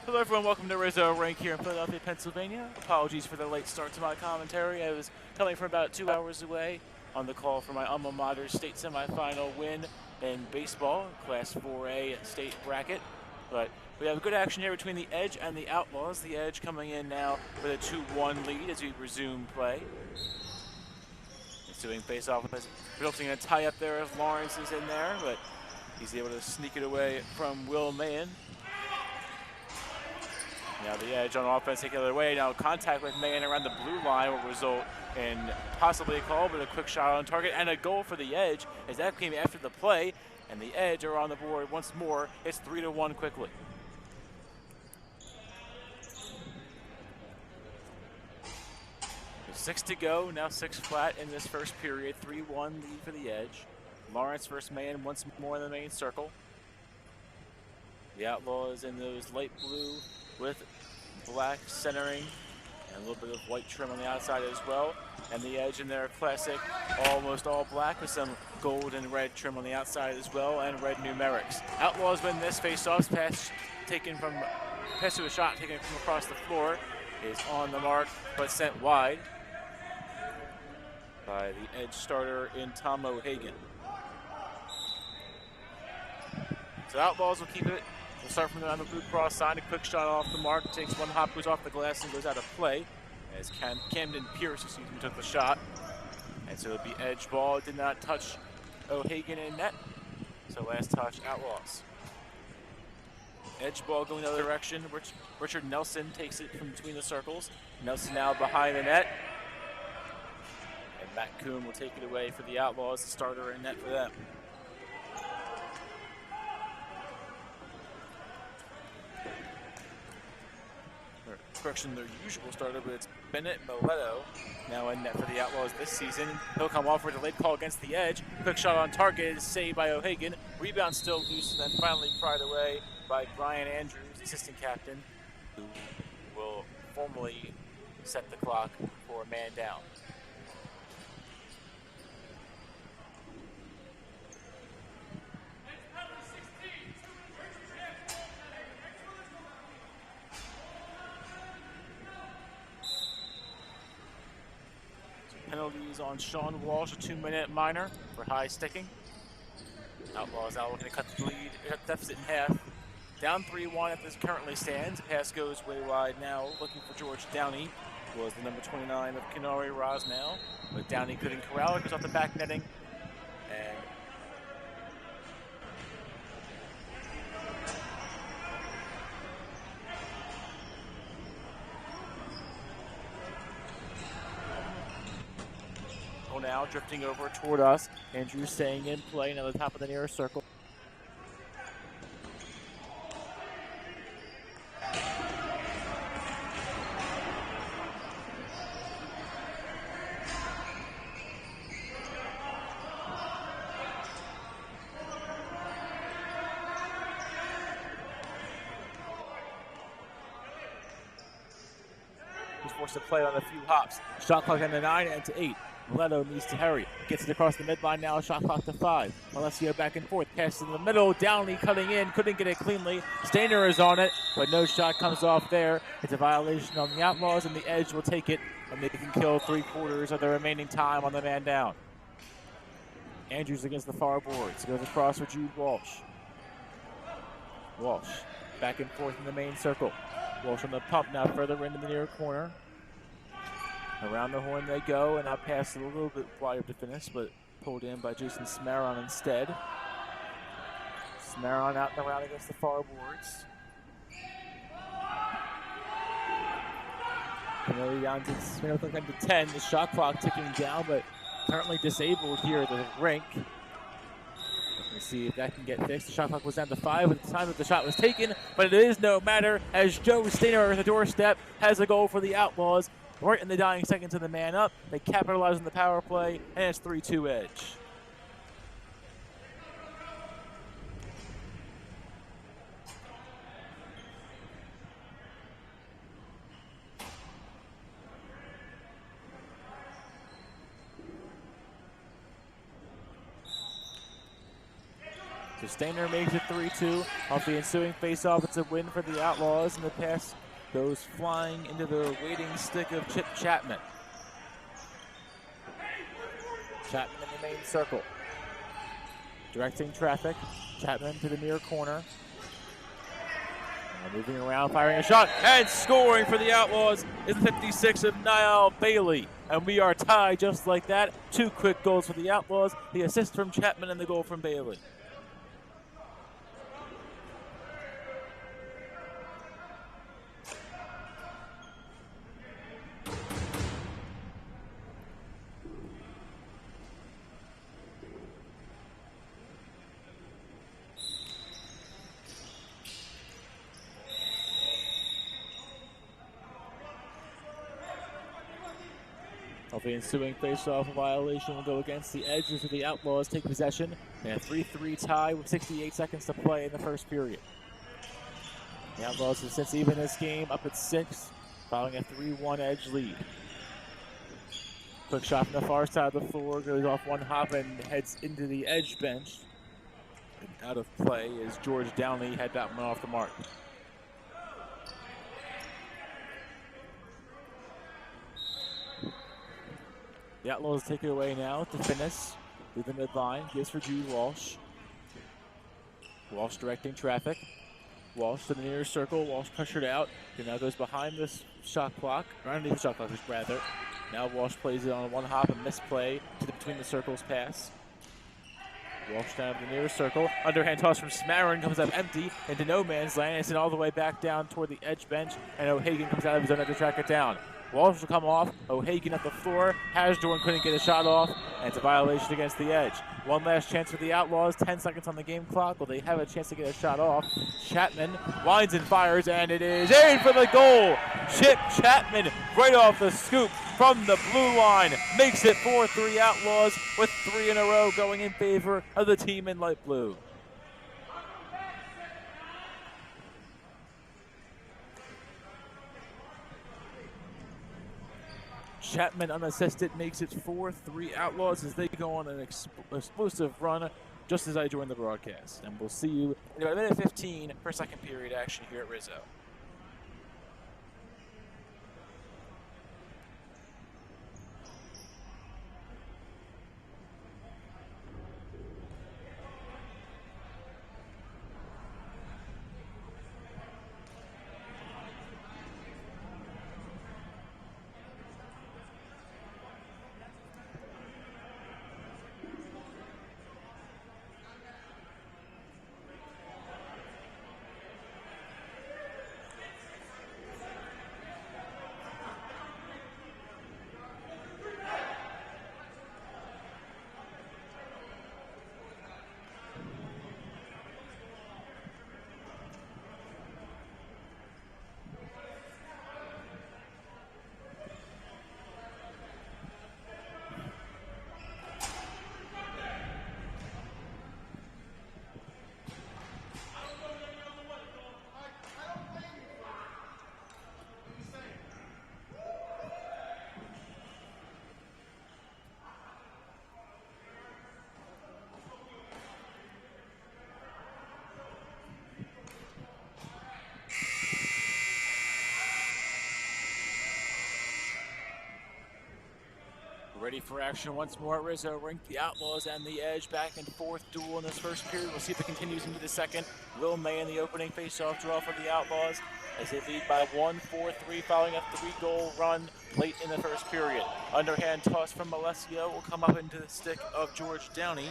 Hello everyone, welcome to Rizzo Rink here in Philadelphia, Pennsylvania. Apologies for the late start to my commentary. I was coming from about 2 hours away on the call for my alma mater's state semifinal win in baseball, Class 4A state bracket. But we have good action here between the Edge and the Outlaws. The Edge coming in now with a 2-1 lead as we resume play. Ensuing face-off, resulting in a tie-up there as Lawrence is in there, but he's able to sneak it away from Will Mahan. Now the Edge on offense take it the other way. Now contact with Mahan around the blue line will result in possibly a call, but a quick shot on target and a goal for the Edge as that came after the play. And the Edge are on the board once more. It's 3-1 quickly. There's 6 to go, now 6 flat in this first period. 3-1 lead for the Edge. Lawrence versus Mahan once more in the main circle. The Outlaws in those light blue with black centering and a little bit of white trim on the outside as well. And the Edge in their classic almost all black with some gold and red trim on the outside as well, and red numerics. Outlaws win this face-off. Pass to a shot taken from across the floor is on the mark but sent wide by the Edge starter in Tom O'Hagan. So Outlaws will keep it. We'll start from on the blue cross side. A quick shot off the mark. Takes one hop, goes off the glass, and goes out of play as Camden Pierce, took the shot. And so it'll be Edge ball. Did not touch O'Hagan in net. So last touch, Outlaws. Edge ball going the other direction. Richard Nelson takes it from between the circles. Nelson now behind the net. And Matt Kuhn will take it away for the Outlaws, the starter in net for them. Correction, their usual starter, but it's Bennett Mileto now in net for the Outlaws this season. He'll come off for a delayed call against the Edge. Quick shot on target is saved by O'Hagan. Rebound still loose, and then finally pried away by Brian Andrews, assistant captain, who will formally set the clock for a man down. Penalties on Sean Walsh, a 2-minute minor for high sticking. Outlaws now looking to cut the lead, deficit in half. Down 3-1 as this currently stands. Pass goes way wide now, looking for George Downey. Was the number 29 of Kenari Rosnell, but Downey couldn't corral it, goes off the back netting. And now drifting over toward us. Andrews staying in play now the top of the nearest circle. He's forced to play on a few hops. Shot clock down to 9 and to 8. Mileto needs to hurry. Gets it across the midline now, shot clock to 5. Alessio back and forth, pass in the middle. Downey cutting in, couldn't get it cleanly. Stainer is on it, but no shot comes off there. It's a violation on the Outlaws, and the Edge will take it, and they can kill 3/4 of the remaining time on the man down. Andrews against the far boards. Goes across for Jude Walsh. Walsh back and forth in the main circle. Walsh on the pump now further into the near corner. Around the horn they go, and out past a little bit wide to finish, but pulled in by Jason Smaron instead. Smaron out and around against the far boards. Penalty down to 10. The shot clock ticking down, but currently disabled here at the rink. Let's see if that can get fixed. The shot clock was down to 5 at the time that the shot was taken, but it is no matter as Joe Stainer at the doorstep has a goal for the Outlaws. Right in the dying seconds of the man up. They capitalize on the power play, and it's 3-2 Edge. So Stainer makes it 3-2. Off the ensuing faceoff, it's a win for the Outlaws, and the pass goes flying into the waiting stick of Chip Chapman. Chapman in the main circle. Directing traffic. Chapman to the near corner. Now moving around, firing a shot, and scoring for the Outlaws is the 56 of Niall Bailey. And we are tied just like that. 2 quick goals for the Outlaws. The assist from Chapman and the goal from Bailey. Off the ensuing face-off, a violation will go against the Edge as the Outlaws take possession. And a 3-3 tie with 68 seconds to play in the first period. The Outlaws have since even this game up at 6, following a 3-1 Edge lead. Quick shot from the far side of the floor, goes off one hop and heads into the Edge bench. And out of play as George Downey had that one off the mark. The Outlaws take it away now to Finnis through the midline. Gives for Jude Walsh. Walsh directing traffic. Walsh to the near circle. Walsh pressured out. He now goes behind this shot clock, or underneath the shot clock, rather. Now Walsh plays it on one hop, a misplay to the between the circles pass. Walsh down to the near circle. Underhand toss from Smarin comes up empty into no man's land. It's all the way back down toward the Edge bench, and O'Hagan comes out of his own to track it down. Walsh will come off. O'Hagan at the floor. Hasdorn couldn't get a shot off, and it's a violation against the Edge. One last chance for the Outlaws. 10 seconds on the game clock. Will they have a chance to get a shot off? Chapman winds and fires, and it is in for the goal. Chip Chapman right off the scoop from the blue line. Makes it 4-3 Outlaws with 3 in a row going in favor of the team in light blue. Chapman unassisted makes it 4-3 Outlaws as they go on an explosive run just as I join the broadcast. And we'll see you in about a minute 15 for second period action here at Rizzo. Ready for action once more at Rizzo Rink. The Outlaws and the Edge back and forth duel in this first period. We'll see if it continues into the second. Will May in the opening face-off draw for the Outlaws as they lead by 1, 4-3 following a 3-goal run late in the first period. Underhand toss from Malesio will come up into the stick of George Downey.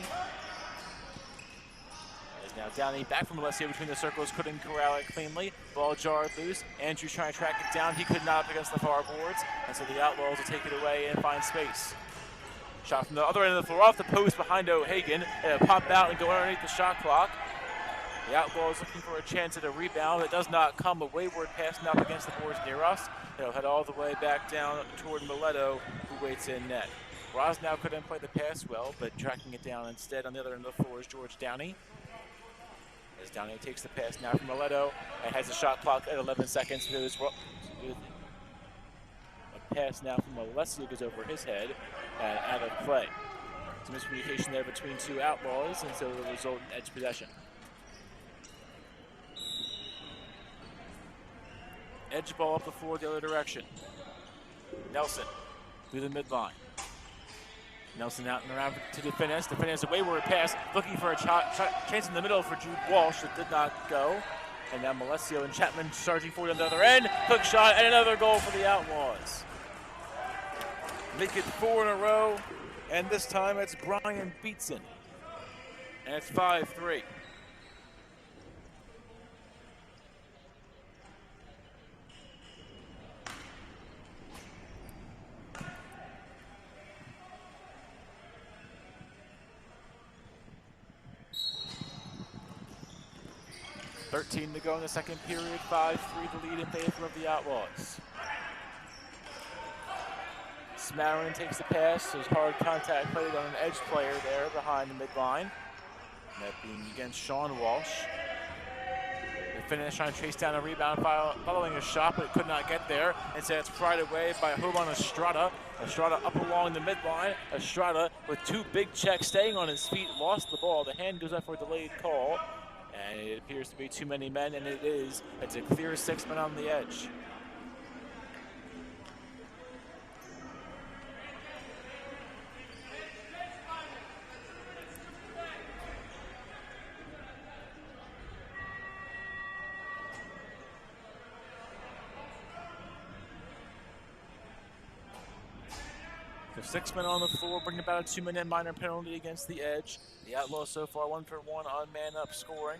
As now Downey back from Malesio between the circles, couldn't corral it cleanly. Ball jarred loose. Andrews trying to track it down. He could not against the far boards, and so the Outlaws will take it away and find space. Shot from the other end of the floor off the post behind O'Hagan. It'll pop out and go underneath the shot clock. The Outlaws looking for a chance at a rebound. It does not come. A wayward pass up against the boards near us. It'll head all the way back down toward Mileto, who waits in net. Rosnow couldn't play the pass well, but tracking it down instead on the other end of the floor is George Downey. As Downey takes the pass now from Mileto and has a shot clock at 11 seconds. A pass now from Alessio goes over his head and out of play. Some miscommunication there between two Outlaws, and so the result in Edge possession. Edge ball up the floor the other direction. Nelson through the midline. Nelson out and around to Defines. Defines a wayward pass, looking for a chance in the middle for Jude Walsh. It did not go. And now Malesio and Chapman charging forward on the other end. Quick shot and another goal for the Outlaws. Make it 4 in a row. And this time it's Brian Beatson. And it's 5-3. .13 to go in the second period, 5-3 the lead in favor of the Outlaws. Smarin takes the pass, there's hard contact played on an edge player there behind the midline. That being against Sean Walsh. The finish trying to chase down a rebound following a shot, but it could not get there. Instead it's pried away by Hoban Estrada. Estrada up along the midline. Estrada with two big checks staying on his feet, lost the ball. The hand goes up for a delayed call. And it appears to be too many men, and it is. It's a clear 6 men on the edge. So 6 men on the floor, bringing about a 2-minute minor penalty against the edge. The Outlaws so far 1 for 1 on man-up scoring.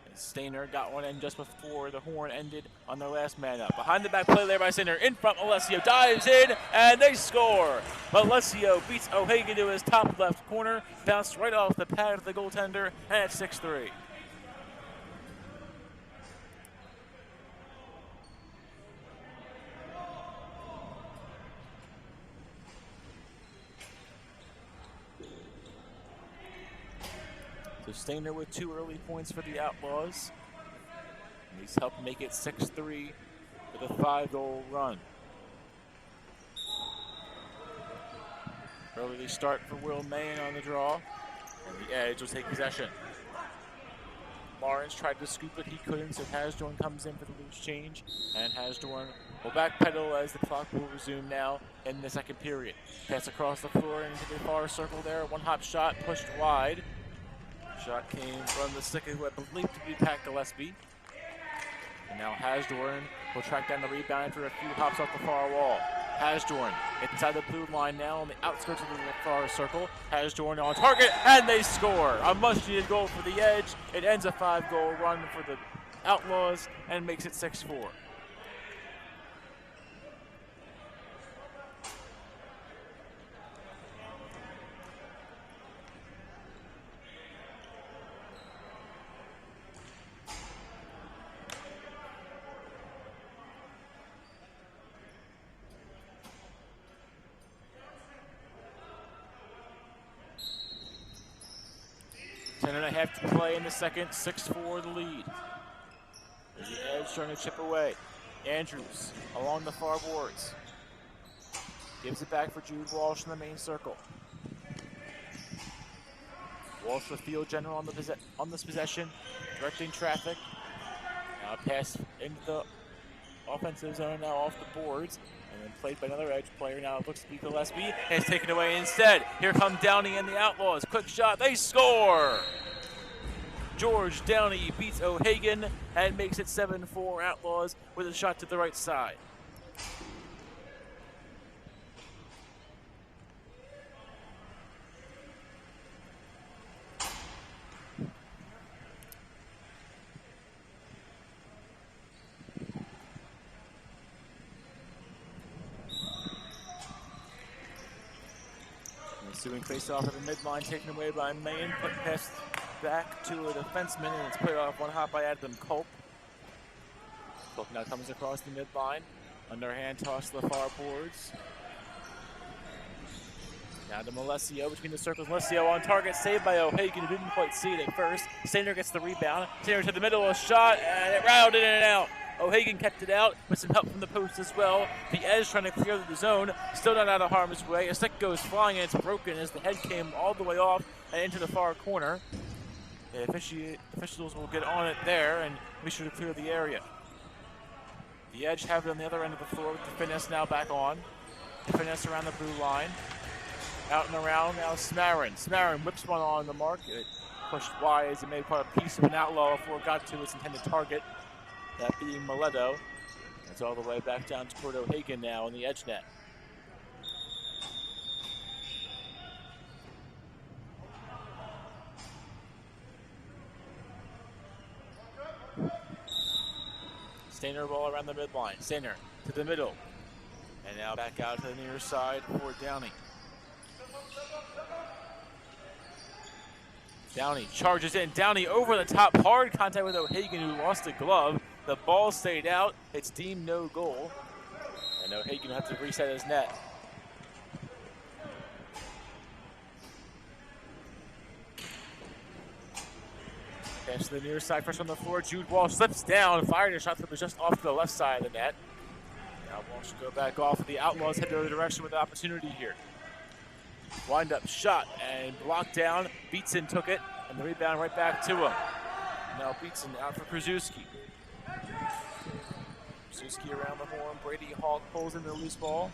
And Stainer got one in just before the horn ended on their last man-up. Behind the back play there by Stainer. In front, Malesio dives in, and they score. Malesio beats O'Hagan to his top left corner. Bounced right off the pad of the goaltender, and it's 6-3. So Stainer with 2 early points for the Outlaws. And he's helped make it 6-3 with a 5-goal run. Early start for Will Mayen on the draw. And the Edge will take possession. Lawrence tried to scoop it, he couldn't, so Hasdorn comes in for the loose change. And Hasdorn will backpedal as the clock will resume now in the second period. Pass across the floor into the far circle there. One hop shot pushed wide. Shot came from the stick of who I believe to be Pat Gillespie. And now Hasdorn will track down the rebound after a few hops off the far wall. Hasdorn inside the blue line now on the outskirts of the far circle. Hasdorn on target, and they score. A much-needed goal for the Edge. It ends a 5-goal run for the Outlaws and makes it 6-4. Ten and a half to play in the second, 6-4 the lead. There's the Edge trying to chip away. Andrews along the far boards. Gives it back for Jude Walsh in the main circle. Walsh with field general on this possession, directing traffic. Now pass into the offensive zone, now off the boards. And then played by another Edge player. Now it looks to be Gillespie. And it's taken away instead. Here come Downey and the Outlaws. Quick shot. They score! George Downey beats O'Hagan and makes it 7-4 Outlaws with a shot to the right side. Ensuing face-off at the midline, taken away by Mayen, put pass back to a defenseman, and it's put off one hop by Adam Culp. Culp now comes across the midline, underhand toss to the far boards. Now to Malesio between the circles. Malesio on target, saved by O'Hagan, who didn't quite see it at first. Stainer gets the rebound. Stainer to the middle, a shot, and it rounded in and out. O'Hagan kept it out with some help from the post as well. The Edge trying to clear the zone, still not out of harm's way. A stick goes flying and it's broken as the head came all the way off and into the far corner. The officials will get on it there and be sure to clear the area. The edge have it on the other end of the floor with the finesse now back on. The finesse around the blue line. Out and around now Smarin. Smarin whips one on the mark. It pushed wide as it made quite a piece of an outlaw before it got to its intended target. That being Mileto. It's all the way back down toward O'Hagan now on the edge net. Stainer ball around the midline. Stainer to the middle. And now back out to the near side for Downey. Downey charges in. Downey over the top. Hard contact with O'Hagan, who lost a glove. The ball stayed out. It's deemed no goal. And O'Hagan will have to reset his net. Pass to the near side, first on the floor. Jude Walsh slips down, fired a shot that was just off to the left side of the net. Now Walsh will go back off. The Outlaws head the other direction with the opportunity here. Wind up shot and blocked down. Beatson took it, and the rebound right back to him. Now Beatson out for Krzyzewski. Krzyzewski around the horn. Brady Hawk pulls in the loose ball.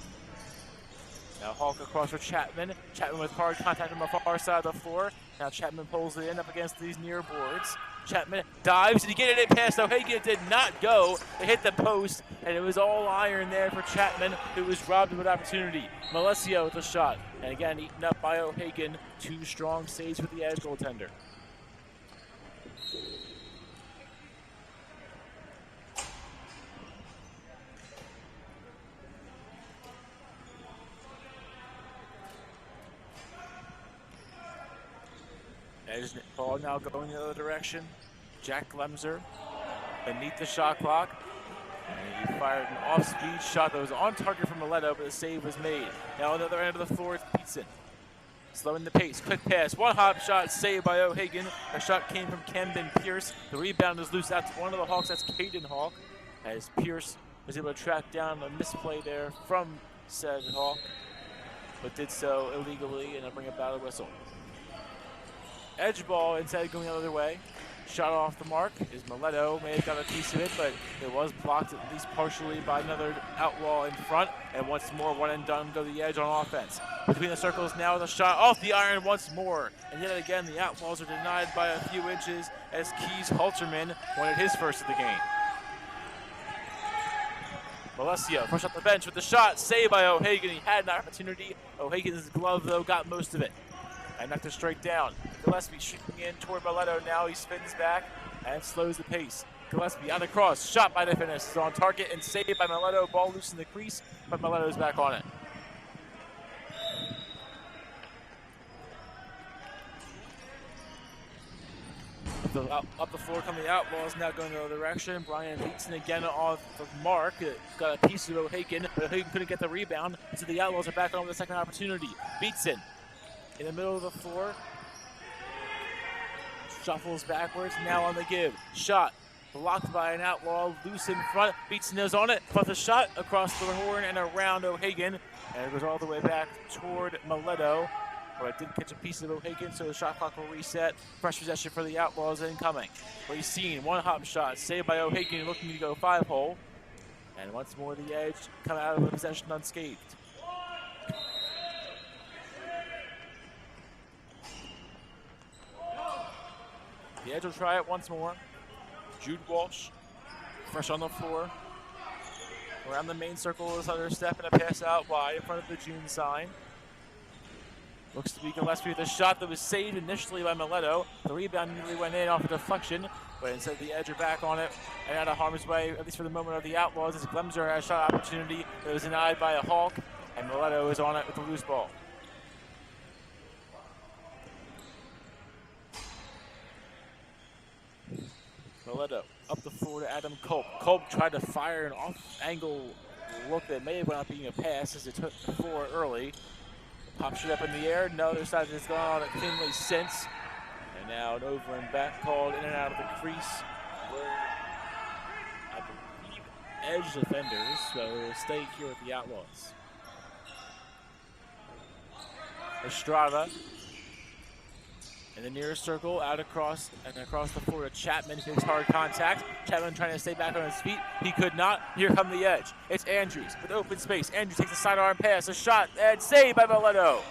Now Hawk across for Chapman. Chapman with hard contact on the far side of the floor. Now Chapman pulls it in up against these near boards. Chapman dives. Did he get it past O'Hagan? It did not go. It hit the post, and it was all iron there for Chapman, who was robbed of an opportunity. Malesio with the shot. And again, eaten up by O'Hagan. Two strong saves for the edge goaltender. Edge ball now going the other direction. Jack Glemser beneath the shot clock. And he fired an off-speed shot that was on target from Mileto, but the save was made. Now on the other end of the floor, it's Beatson. Slowing the pace, quick pass, one hop shot, saved by O'Hagan. A shot came from Camden Pierce. The rebound is loose out to one of the Hawks, that's Caden Hawk. As Pierce was able to track down a misplay there from said Hawk, but did so illegally and bring about a whistle. Edge ball instead going the other way. Shot off the mark is Mileto. May have got a piece of it, but it was blocked at least partially by another Outlaw in front. And once more, one and done, go to the edge on offense. Between the circles now, the shot off the iron once more. And yet again, the Outlaws are denied by a few inches as Keys Halterman wanted his first of the game. Malesio fresh off the bench with the shot, saved by O'Hagan. He had an opportunity. O'Hagan's glove, though, got most of it. And knocked it straight down. Gillespie shooting in toward Mileto now. He spins back and slows the pace. Gillespie on the cross, shot by the finesse, on target and saved by Mileto. Ball loose in the crease, but Mileto's back on it. Up the floor come the Outlaws, now going the other direction. Brian Beatson again off the mark. Got a piece of O'Hagan, but O'Hagan couldn't get the rebound, so the Outlaws are back on with a second opportunity. Beatson in the middle of the floor. Shuffles backwards, now on the give. Shot blocked by an Outlaw, loose in front. Beatson is on it, but the shot across the horn and around O'Hagan. And it goes all the way back toward Mileto. But it did catch a piece of O'Hagan, so the shot clock will reset. Fresh possession for the Outlaws incoming. Racine, one hop shot, saved by O'Hagan, looking to go 5-hole. And once more the edge come out of the possession unscathed. The edge will try it once more. Jude Walsh, fresh on the floor. Around the main circle, this other step and a pass out wide in front of the June sign. Looks to be Gillespie with a shot that was saved initially by Mileto. The rebound nearly went in off a deflection, but instead the edge are back on it and out of harm's way, at least for the moment, of the Outlaws, as Glemser had a shot opportunity that was denied by a Hawk, and Mileto is on it with the loose ball. Mileto up the floor to Adam Culp. Culp tried to fire an off-angle look that may have wound up being a pass as it took the floor early. Pops it up in the air. No, their side has gone on it cleanly since. And now an over and back called in and out of the crease. I believe edge defenders, so we'll stay here with the Outlaws. Estrada In the nearest circle, out across the floor to Chapman, makes hard contact. Chapman trying to stay back on his feet. He could not. Here come the edge. It's Andrews with open space. Andrews takes a sidearm pass, a shot, and saved by Mileto.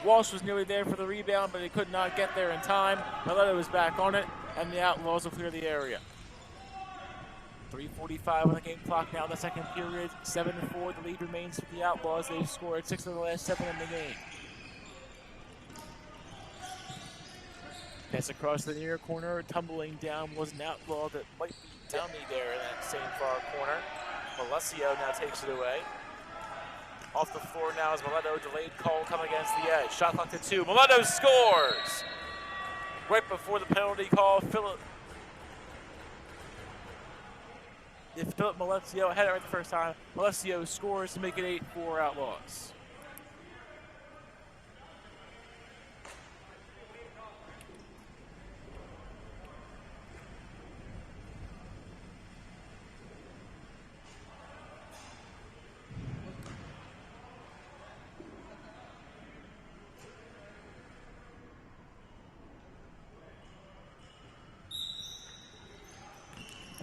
Walsh was nearly there for the rebound, but he could not get there in time. Mileto is back on it, and the Outlaws will clear the area. 3:45 on the game clock now in the second period. 7-4, the lead remains for the Outlaws. They've scored 6 of the last 7 in the game. Pass across the near corner, tumbling down was an Outlaw that might be Downey there in that same far corner. Malesio now takes it away. Off the floor now is Mileto, delayed call coming against the edge. Shot clock to 2, Mileto scores! Right before the penalty call, if Philip Malesio had it right the first time, Malesio scores to make it 8-4 Outlaws.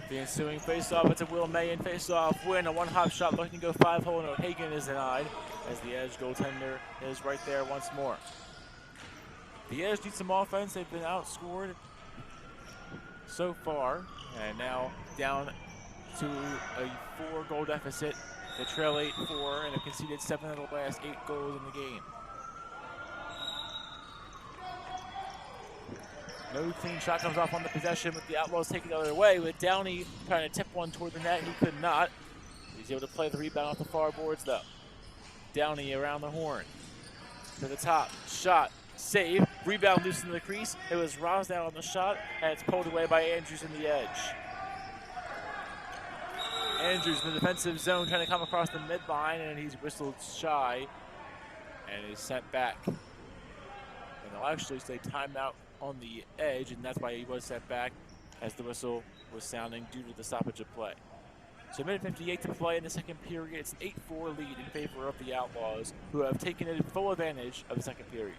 The ensuing face-off, it's a Will Mayen face-off win. A one-hop shot looking to go 5-hole, and O'Hagan is denied as the Edge goaltender is right there once more. The Edge need some offense. They've been outscored so far, and now down to a 4-goal deficit. They trail 8-4 and have conceded 7 of the last 8 goals in the game. No clean shot comes off on the possession, but the Outlaws take it the other way with Downey trying to tip one toward the net. He could not. He's able to play the rebound off the far boards, though. Downey around the horn. To the top. Shot. Save. Rebound loose in the crease. It was Rosdown on the shot, and it's pulled away by Andrews in the edge. Andrews in the defensive zone trying to come across the midline, and he's whistled shy and is sent back. And they'll actually say timeout on the edge, and that's why he was sent back as the whistle was sounding due to the stoppage of play. So 1:58 to play in the second period. It's an 8-4 lead in favor of the Outlaws, who have taken full advantage of the second period.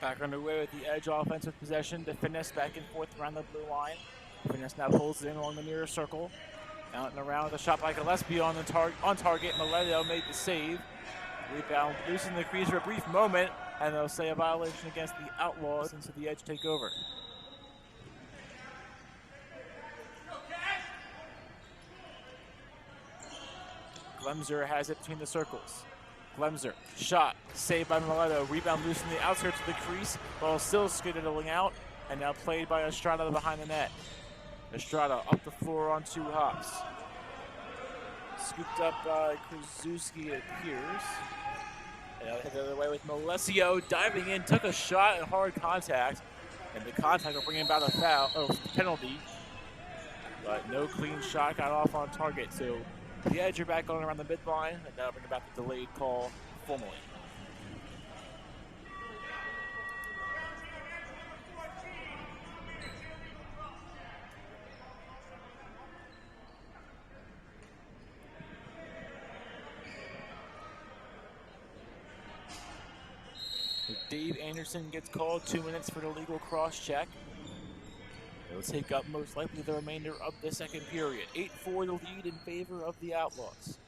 Back underway with the Edge offensive possession. The Finesse back and forth around the blue line. Finesse now pulls it in along the near circle. Out and around with a shot by Gillespie on target. Mileto made the save. Rebound loose in the crease for a brief moment, and they'll say a violation against the Outlaws, and so the Edge take over. Glemser has it between the circles. Glemser, shot, saved by Mileto. Rebound loose in the outskirts of the crease, while still skiddling out, and now played by Estrada behind the net. Estrada up the floor on 2 hops. Scooped up by Krasuski, it appears. And now hit the other way with Malesio diving in, took a shot and hard contact, and the contact will bring about a foul, or penalty. But no clean shot got off on target, so the Edge are back going around the midline, and now bring about the delayed call formally. Dave Anderson gets called, 2 minutes for the legal cross check. It'll take up most likely the remainder of the second period. 8-4 the lead in favor of the Outlaws.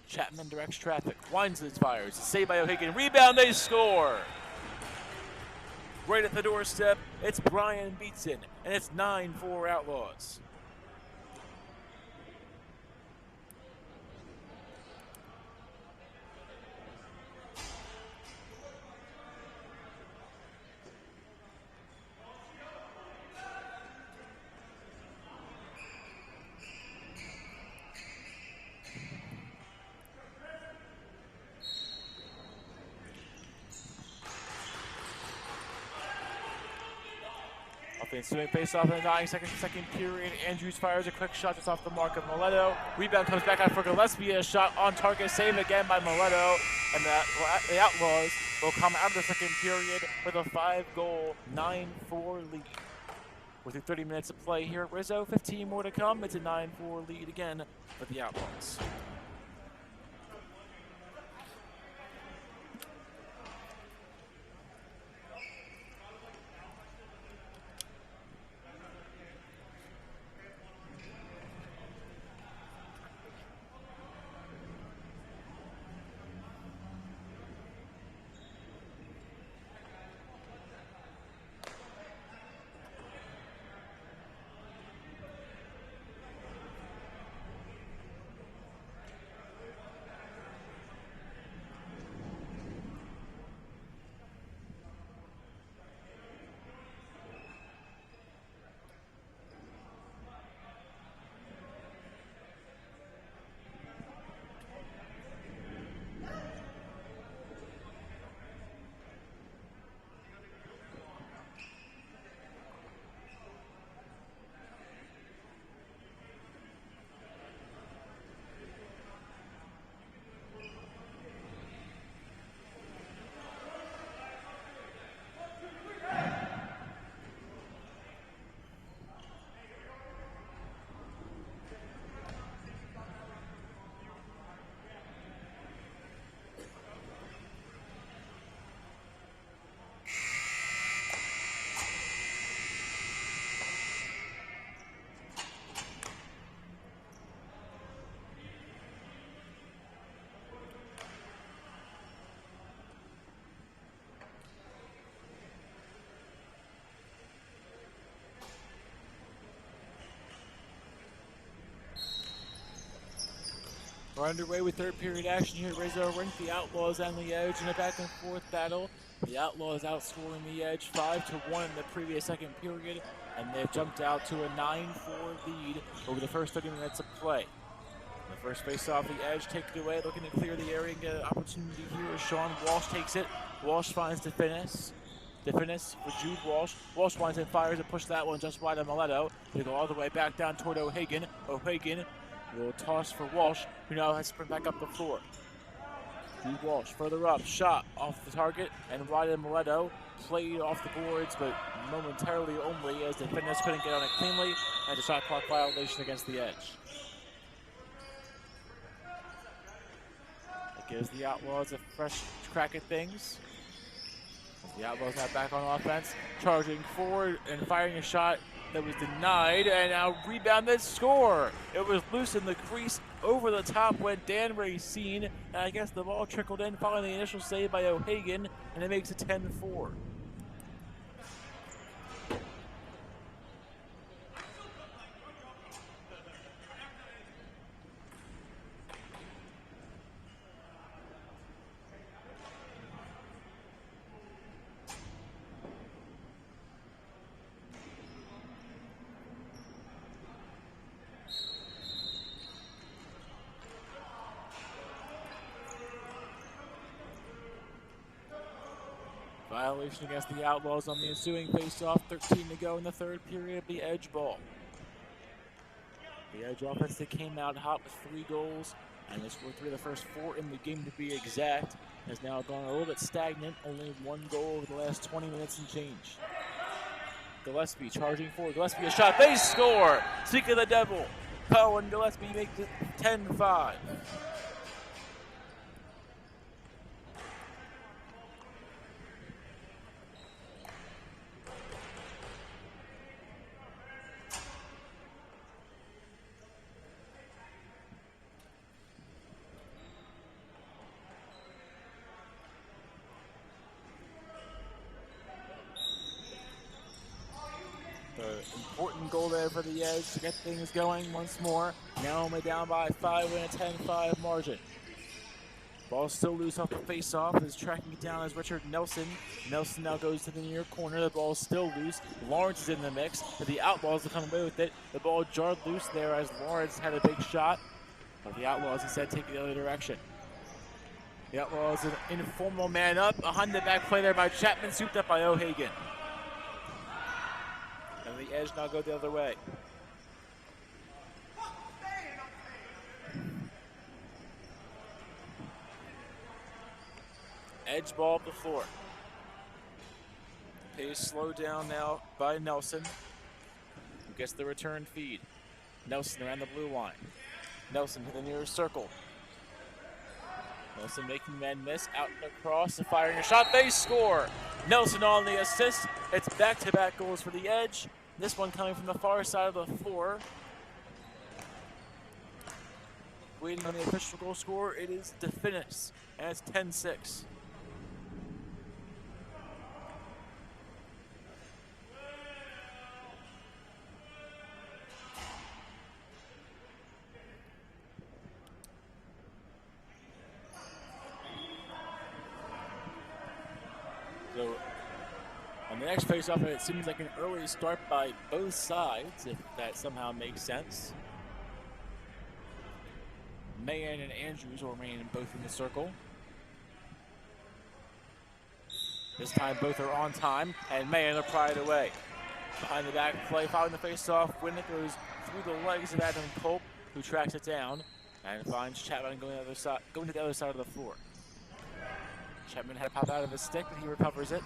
Chapman directs traffic, winds his fires, saved by O'Hagan, rebound, they score! Right at the doorstep, it's Brian Beatson, and it's 9-4 Outlaws. Off the ensuing face-off in the 9-second period, Andrews fires a quick shot just off the mark of Mileto. Rebound comes back out for Gillespie, a shot on target, saved again by Mileto. And the Outlaws will come out of the second period with a 5-goal, 9-4 lead. We're through 30 minutes of play here at Rizzo, 15 more to come. It's a 9-4 lead again for the Outlaws. We're underway with third period action here at Rizzo Rink. The Outlaws on the edge in a back and forth battle. The Outlaws outscoring the edge 5-1 in the previous second period, and they've jumped out to a 9-4 lead over the first 30 minutes of play. The first face off the edge, take it away, looking to clear the area and get an opportunity here as Sean Walsh takes it. Walsh finds DeFinis. DeFinis for Jude Walsh. Walsh winds and fires and push that one just wide of Mileto. They go all the way back down toward O'Hagan. O'Hagan will toss for Walsh, who now has to sprint back up the floor. Jude Walsh further up, shot off the target, and wide of Mileto. Played off the boards, but momentarily only as DeFinis couldn't get on it cleanly, and a shot clock violation against the edge. That gives the Outlaws a fresh crack at things. The Outlaws now back on offense, charging forward and firing a shot that was denied, and now rebounded, score. It was loose in the crease, over the top went Dan Racine, and I guess the ball trickled in following the initial save by O'Hagan, and it makes it 10-4. Violation against the Outlaws on the ensuing face-off. 13 to go in the third period of the edge ball. The edge offense that came out hot with 3 goals, and they scored 3 of the first 4 in the game to be exact, has now gone a little bit stagnant, only 1 goal over the last 20 minutes and change. Gillespie charging forward. Gillespie a shot, they score! Seek of the devil. And Gillespie makes it 10-5. Important goal there for the Edge to get things going once more. Now only down by 5 in a 10-5 margin. Ball still loose off the face-off. Is tracking it down as Richard Nelson. Nelson now goes to the near corner. The ball is still loose. Lawrence is in the mix. But the Outlaws will come away with it. The ball jarred loose there as Lawrence had a big shot. But the Outlaws instead take it the other direction. The Outlaws an informal man up. Behind the back play there by Chapman, souped up by O'Hagan. And the edge now go the other way. Edge ball up the floor. Pace slowed down now by Nelson, who gets the return feed. Nelson around the blue line. Nelson to the nearest circle. Nelson making men miss, out and across, and firing a shot. They score! Nelson on the assist. It's back-to-back goals for the Edge. This one coming from the far side of the floor. Waiting on the official goal score, it is Definis, and it's 10-6. So on the next face-off, it seems like an early start by both sides, if that somehow makes sense. Mahan and Andrews will remain both in the circle. This time both are on time, and Mahan will pry it away. Behind the back play, following the face-off, when it goes through the legs of Adam Culp, who tracks it down and finds Chapman going to the other side of the floor. Chapman had to pop out of his stick, but he recovers it.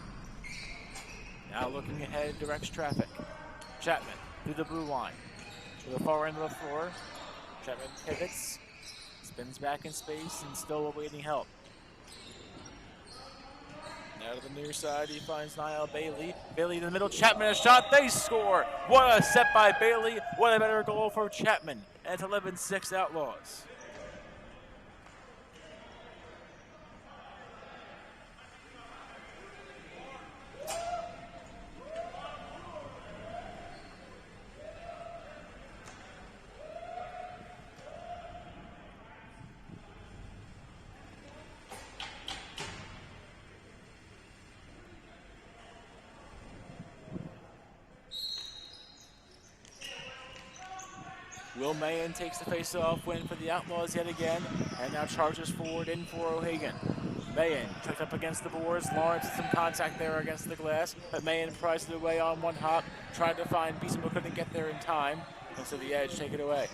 Now looking ahead, directs traffic. Chapman through the blue line to the far end of the floor. Chapman pivots, spins back in space, and still awaiting help. Now to the near side, he finds Niall Bailey. Bailey in the middle, Chapman a shot, they score! What a set by Bailey, what a better goal for Chapman. And it's 11-6 Outlaws. Will Mahan takes the face-off win for the Outlaws yet again, and now charges forward in for O'Hagan. Mahan chucked up against the boards. Lawrence had some contact there against the glass, but Mahan pries it away on one hop, tried to find Beeson, but couldn't get there in time, and so the Edge take it away.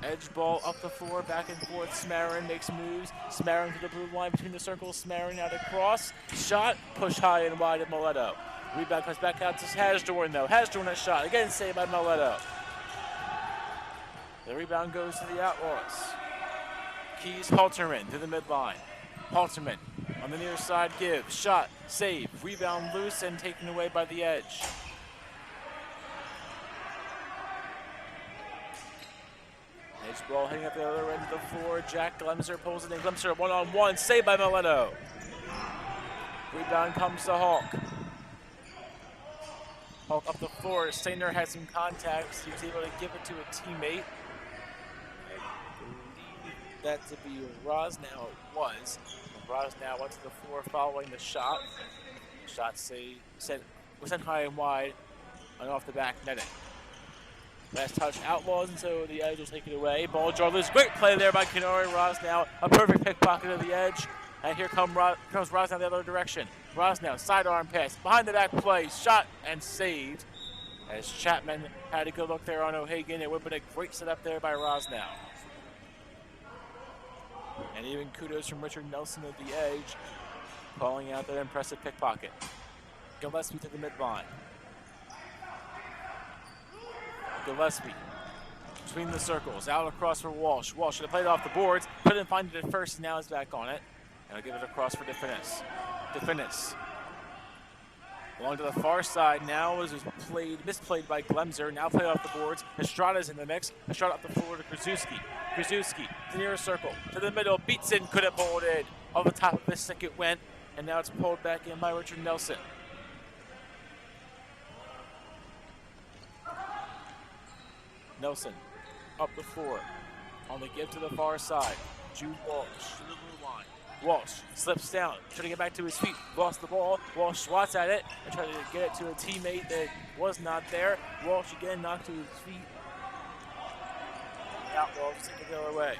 Edge ball up the floor, back and forth. Smarin makes moves. Smarin to the blue line between the circles. Smarin out across. Shot, push high and wide at Mileto. Rebound comes back out to Hasdorn, though. Hasdorn a shot. Again, saved by Mileto. The rebound goes to the Outlaws. Keys Halterman to the midline. Halterman on the near side gives. Shot, save. Rebound loose and taken away by the Edge. Edge ball hitting up the other end of the floor. Jack Glemser pulls it in. Glemser one-on-one. Saved by Mileto. Rebound comes to Hawk. Hawk up the floor. Stainer had some contacts. He was able to give it to a teammate. I believe that to be Rosnow. It was. Rosnow went to the floor following the shot. Shot was sent high and wide and off the back netting. Last touch Outlaws, and so the Edge will take it away. Ball draw loose. Great play there by Kenari Rosnow. A perfect pickpocket of the Edge. And here comes Rosnow the other direction. Rosnow, sidearm pass, behind the back play, shot and saved. As Chapman had a good look there on O'Hagan. It would have been a great setup there by Rosnow. And even kudos from Richard Nelson at the Edge, calling out that impressive pickpocket. Gillespie to the midline. Gillespie between the circles, out across for Walsh. Walsh should have played off the boards, couldn't find it at first, and now is back on it. And I'll give it across for Definis. Definis. Along to the far side now was misplayed by Glemser, now played off the boards. Estrada's in the mix. Estrada up the floor to Krasuski. Krasuski to the near circle, to the middle, beats in, couldn't pull it in. Over the top of the stick it went, and now it's pulled back in by Richard Nelson. Nelson up the floor, on the give to the far side. Jude Walsh to the blue line. Walsh slips down, trying to get back to his feet, lost the ball. Walsh swats at it and tried to get it to a teammate that was not there. Walsh again knocked to his feet. The Outlaws take it the other way.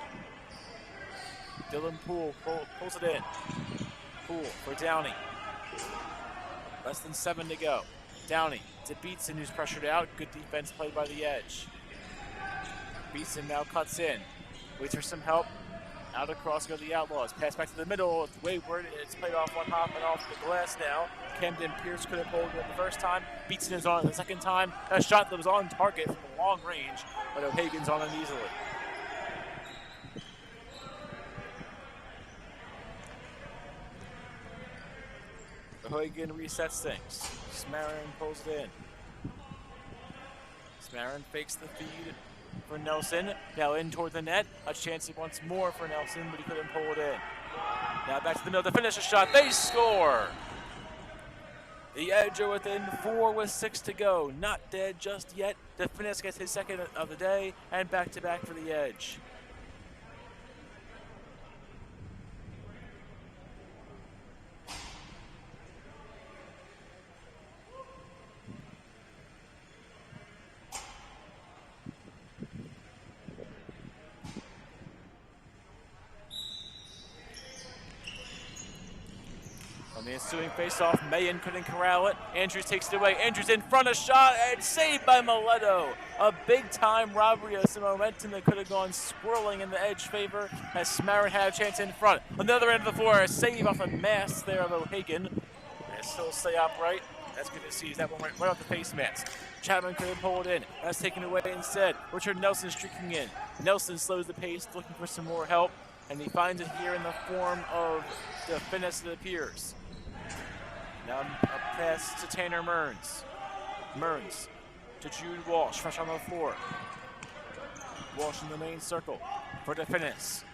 Dylan Poole pulls it in. Poole for Downey. Less than 7 to go. Downey to Beatson, who's pressured out. Good defense played by the edge. Beatson now cuts in. Waits for some help. Out across go the Outlaws. Pass back to the middle. It's wayward. It's played off one hop and off the glass now. Camden Pierce couldn't hold it the first time. Beatson is on it the second time. A shot that was on target from long range, but O'Hagan's on it easily. O'Hagan resets things. Smarin pulls it in. Smarin fakes the feed for Nelson. Now in toward the net. A chance once more for Nelson, but he couldn't pull it in. Now back to the middle to finish a shot. They score! The Edge are within 4 with 6 to go. Not dead just yet. DeFinis gets his second of the day, and back-to-back for the Edge. On the ensuing face-off, Mayen couldn't corral it. Andrews takes it away. Andrews in front, a shot, and saved by Mileto. A big-time robbery of some momentum that could have gone swirling in the Edge favor as Smarin had a chance in front. On the other end of the floor, a save off a mass there of O'Hagan. And still stay upright. That's good to see. That one right off the face mask. Chapman couldn't pull it in. That's taken away instead. Richard Nelson streaking in. Nelson slows the pace, looking for some more help, and he finds it here in the form of the finesse that appears. Now a pass to Tanner Mearns. Mearns to Jude Walsh, fresh on the floor. Walsh in the main circle for DeFinis.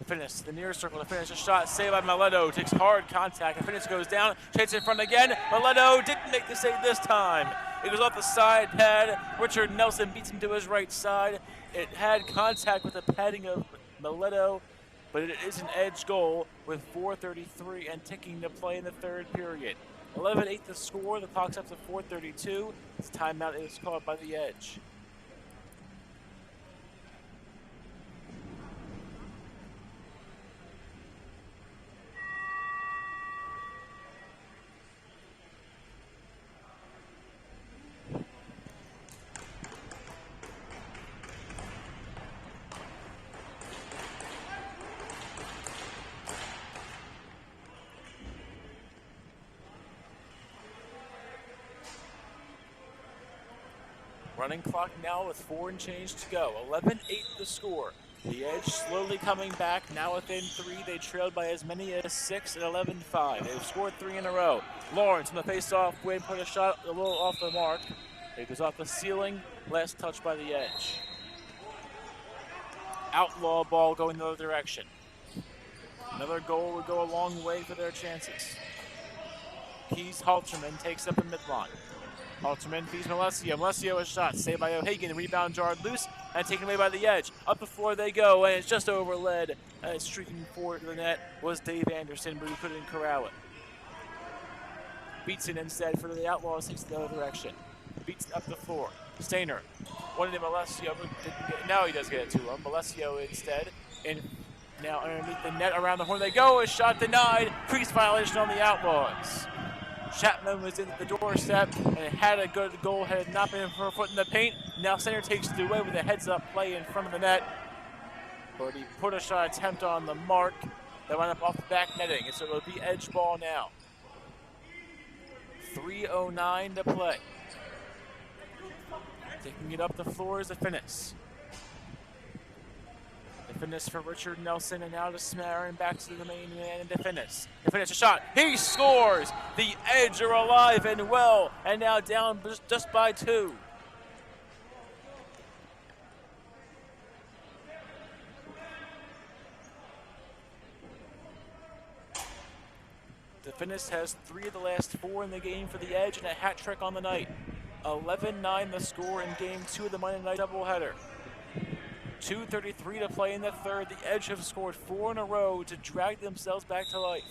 DeFinis to the near circle to finish a shot. Saved by Mileto. Takes hard contact. DeFinis goes down. Chase in front again. Mileto didn't make the save this time. It was off the side pad. Richard Nelson beats him to his right side. It had contact with the padding of Mileto, but it is an Edge goal with 4:33 and ticking to play in the third period. 11-8 the score. The clock's up to 4:32. This timeout is called by the Edge. Running clock now with 4 and change to go. 11-8 the score. The Edge slowly coming back, now within 3. They trailed by as many as 6 at 11-5. They've scored 3 in a row. Lawrence on the face-off win, put a shot a little off the mark. It goes off the ceiling, last touch by the Edge. Outlaw ball going the other direction. Another goal would go a long way for their chances. Keys Halterman takes up the midline. Halterman feeds Malesio. Malesio a shot. Saved by O'Hagan. Rebound jarred loose and taken away by the Edge. Up the floor they go, and it's just over lead. And streaking forward to the net was Dave Anderson, but he couldn't corral it. Beatson instead for the Outlaws takes the other direction. Beatson up the floor. Stainer wanted to Malesio, but didn't get it. Now he does get it to him. Malesio instead. And now underneath the net around the horn they go. A shot denied. Crease violation on the Outlaws. Chapman was in the doorstep and had a good goal, had not been for a foot in the paint. Now center takes it away with a heads-up play in front of the net. But he put a shot attempt on the mark that went up off the back netting. And so it'll be Edge ball now. 3:09 to play. Taking it up the floor is the Finnis. DeFinis for Richard Nelson, and now to Smarin, back to the main man, and DeFinis. DeFinis a shot. He scores! The Edge are alive and well, and now down just by 2. DeFinis has 3 of the last 4 in the game for the Edge and a hat trick on the night. 11-9 the score in Game 2 of the Monday night doubleheader. 2:33 to play in the third. The Edge have scored 4 in a row to drag themselves back to life.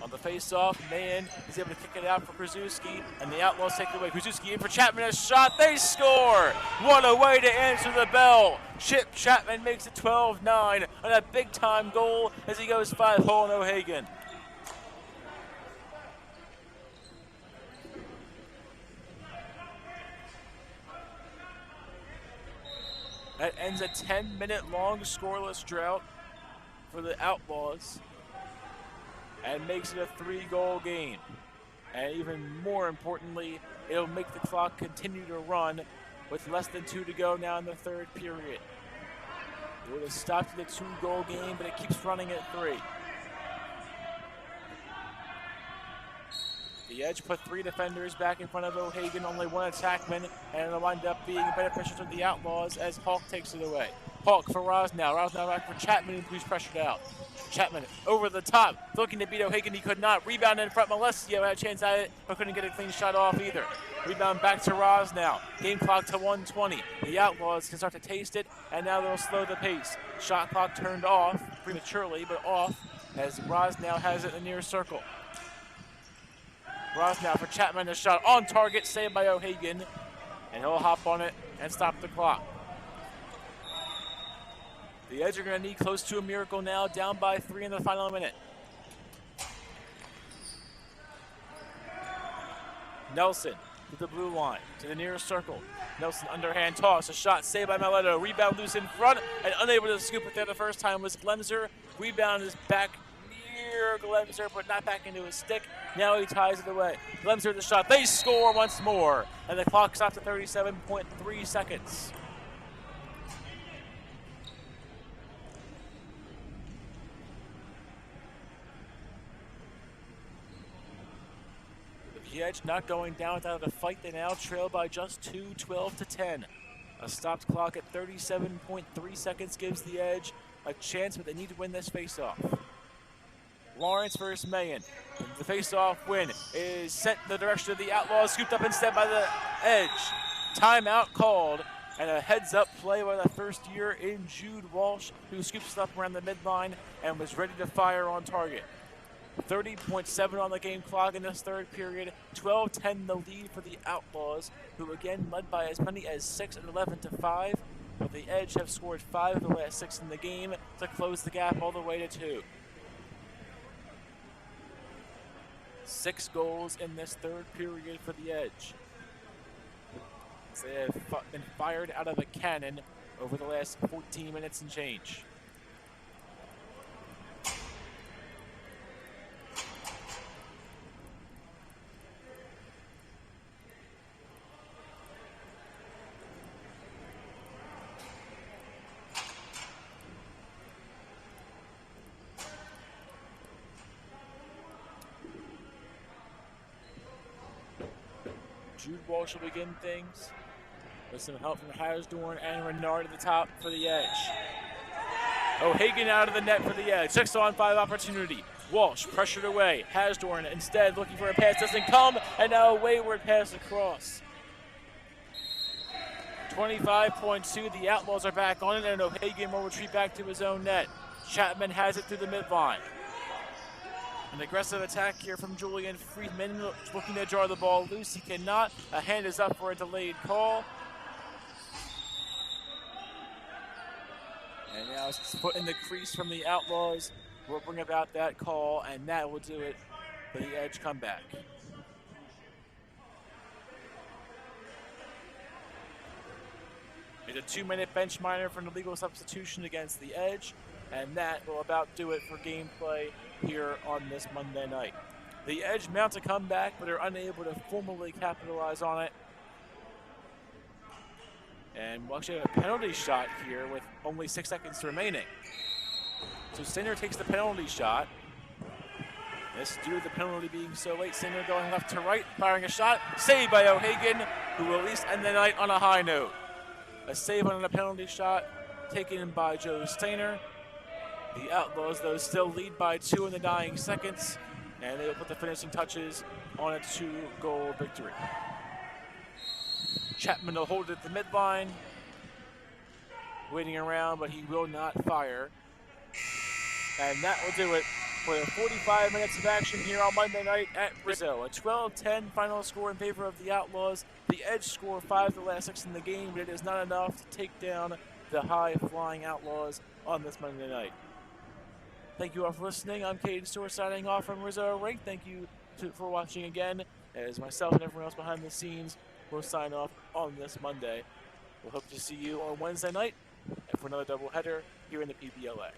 On the face-off, Mahan is able to kick it out for Krasuski, and the Outlaws take it away. Krasuski in for Chapman, a shot, they score! What a way to answer the bell! Chip Chapman makes it 12-9 on a big-time goal as he goes 5-hole in O'Hagan. That ends a 10-minute long scoreless drought for the Outlaws and makes it a 3-goal game. And even more importantly, it'll make the clock continue to run with less than 2 to go now in the third period. It would have stopped at a 2-goal game, but it keeps running at 3. The Edge put 3 defenders back in front of O'Hagan, only 1 attackman, and it'll wind up being beneficial to the Outlaws as Hawk takes it away. Hawk for Rosnow. Rosnow back for Chapman, who's pressured out. Chapman over the top, looking to beat O'Hagan. He could not. Rebound in front. Malesio had a chance at it, but couldn't get a clean shot off either. Rebound back to Rosnow. Game clock to 1:20. The Outlaws can start to taste it, and now they'll slow the pace. Shot clock turned off prematurely, but off as Rosnow has it in the near circle. Rosnow for Chapman, a shot on target, saved by O'Hagan, and he'll hop on it and stop the clock. The Edge are going to need close to a miracle now, down by 3 in the final minute. Nelson to the blue line, to the nearest circle. Nelson underhand toss, a shot saved by Mileto. Rebound loose in front, and unable to scoop it there the first time was Glemser. Rebound is back near Glemser, but not back into his stick. Now he ties it away. Glemser the shot, they score once more, and the clock stops at 37.3 seconds. The Edge not going down without a fight. They now trail by just 2, 12-10. A stopped clock at 37.3 seconds gives the Edge a chance, but they need to win this face-off. Lawrence versus Mahan. The face-off win is sent in the direction of the Outlaws, scooped up instead by the Edge. Timeout called, and a heads-up play by the first year in Jude Walsh, who scoops it up around the midline and was ready to fire on target. 30.7 on the game clock in this third period. 12-10 the lead for the Outlaws, who again led by as many as 6 and 11-5. But the Edge have scored 5 of the last 6 in the game to close the gap all the way to 2. 6 goals in this third period for the Edge. They have been fired out of a cannon over the last 14 minutes and change. Jude Walsh will begin things with some help from Hasdorn and Renard at the top for the Edge. O'Hagan out of the net for the Edge. 6-on-5 opportunity. Walsh pressured away. Hasdorn instead looking for a pass, doesn't come, and now a wayward pass across. 25.2, the Outlaws are back on it, and O'Hagan will retreat back to his own net. Chapman has it through the midline. An aggressive attack here from Julian Friedman, looking to draw the ball loose. He cannot. A hand is up for a delayed call. And now it's put in the crease from the Outlaws. We'll bring about that call, and that will do it for the Edge comeback. It's a 2-minute bench minor for an illegal substitution against the Edge, and that will about do it for gameplay here on this Monday night. The Edge mount a comeback, but are unable to formally capitalize on it. And we'll actually have a penalty shot here with only 6 seconds remaining. So Singer takes the penalty shot. This due to the penalty being so late, Singer going left to right, firing a shot, saved by O'Hagan, who will at least end the night on a high note. A save on a penalty shot taken by Joe Stainer. The Outlaws, though, still lead by 2 in the dying seconds, and they will put the finishing touches on a 2-goal victory. Chapman will hold it at the midline, waiting around, but he will not fire. And that will do it for the 45 minutes of action here on Monday night at Brazil. A 12-10 final score in favor of the Outlaws. The Edge score 5 the last 6 in the game, but it is not enough to take down the high-flying Outlaws on this Monday night. Thank you all for listening. I'm Cade Stewart signing off from Rizzo Rink. Thank you for watching again, as myself and everyone else behind the scenes will sign off on this Monday. We'll hope to see you on Wednesday night for another doubleheader here in the PBLA.